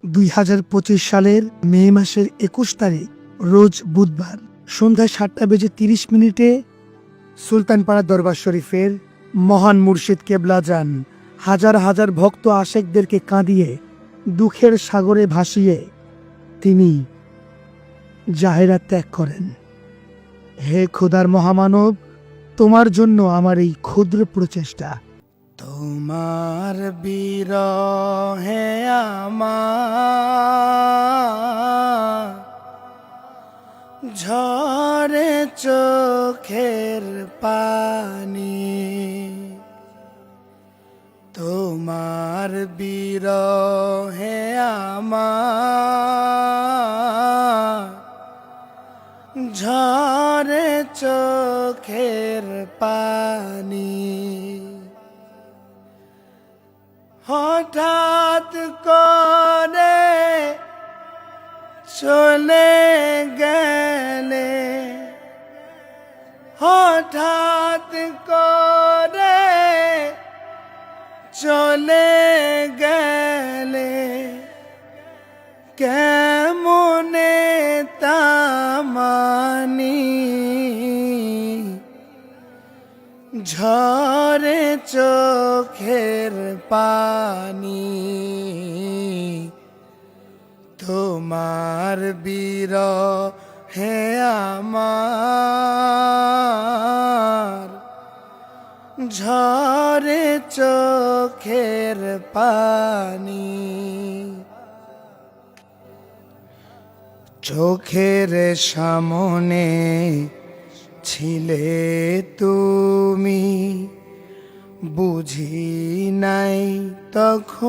2025 সালের মে মাসের 21 তারিখ রোজ বুধবার সন্ধ্যা 7:30 সুলতানপাড়া দরবার শরীফের মহান মুর্শিদ কেবলা যান হাজার হাজার ভক্ত আশেকদেরকে কাঁদিয়ে দুঃখের সাগরে ভাসিয়ে তিনি জাহেরা ত্যাগ করেন। হে খোদার মহামানব, তোমার জন্য আমার এই ক্ষুদ্র প্রচেষ্টা। তোমার বিরহে আমার ঝরে চোখের পানি, তোমার বিরহে আমার ঝরে চোখের পানি। হঠাৎ করে চলে গেলে, হঠাৎ করে চলে গেলে, কেমনে তামানি ঝরে চোখের পানি। তোমার বিরহে আমার ঝরে চোখের পানি। চোখের সামনে ছিলে তুমি, বুঝি নাই তখন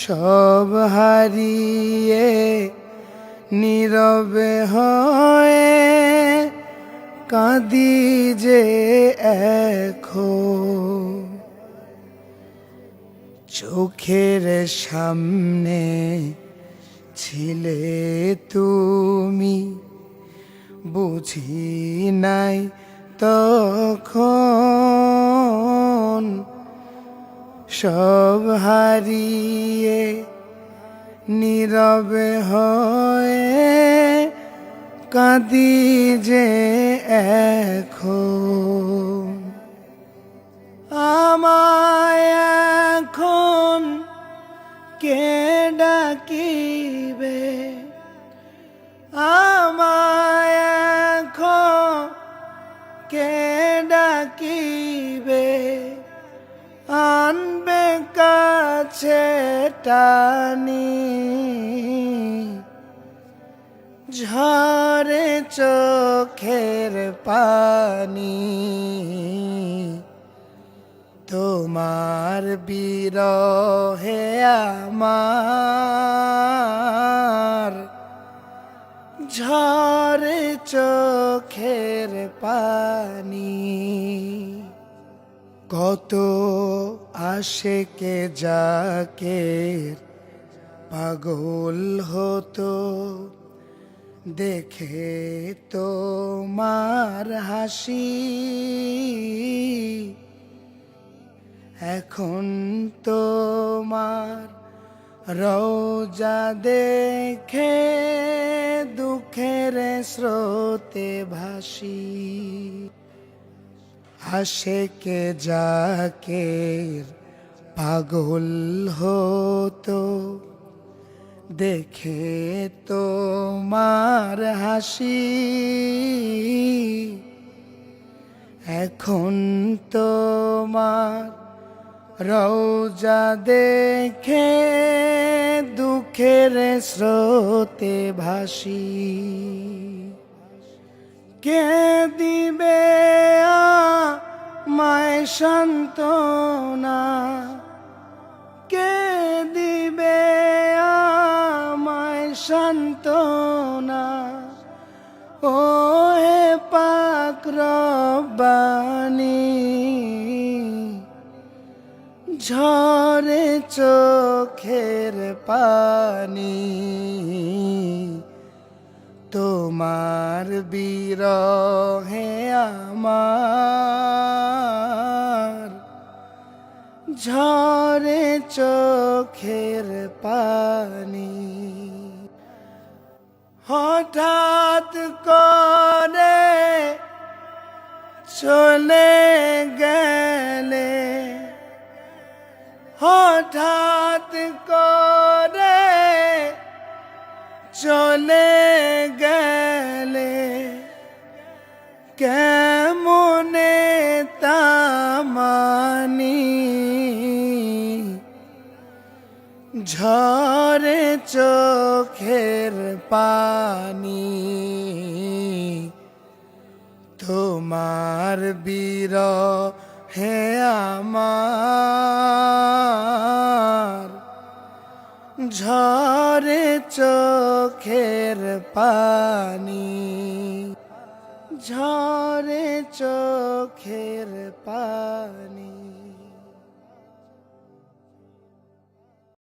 সব হারিয়ে নীরবে হয়ে কাঁদি যে এখন। চোখের সামনে ছিলে তুমি, বুঝি নাই তখন সব হারিয়ে নীরবে হয়ে কাঁদি যে এখন। আমায় এখন কে ডাকিবে, আমায় এখন কে ডাকিবে, আনবে কাছে টানি ঝরে চোখের পানি। তোমার বিরহে আমার ঝরে চোখের পানি। কত আশেকে জাকের পাগল হতো দেখে তোমার হাসি, এখন তোমার রওজা দেখে দুঃখের স্রোতে ভাসি। আশেকে জাকের পাগল হতো দেখে তোমার হাসি, এখন তোমার রওজা দেখে দুঃখের স্রোতে ভাসি। কে দিবে আমায় সান্ত্বনা, কে দিবে আমায় সান্ত্বনা, ও হে পাক রব্বানি ঝরে চোখের পানি। তোমার বিরহে আমার ঝরে চোখের পানি হঠাৎ করে চলে গেলে হঠাৎ করে চলে গেলে কেমনে তামানি ঝরে চোখের পানি তোমার বিরহে আমার ঝরে চোখের পানি ঝরে চোখের পানি।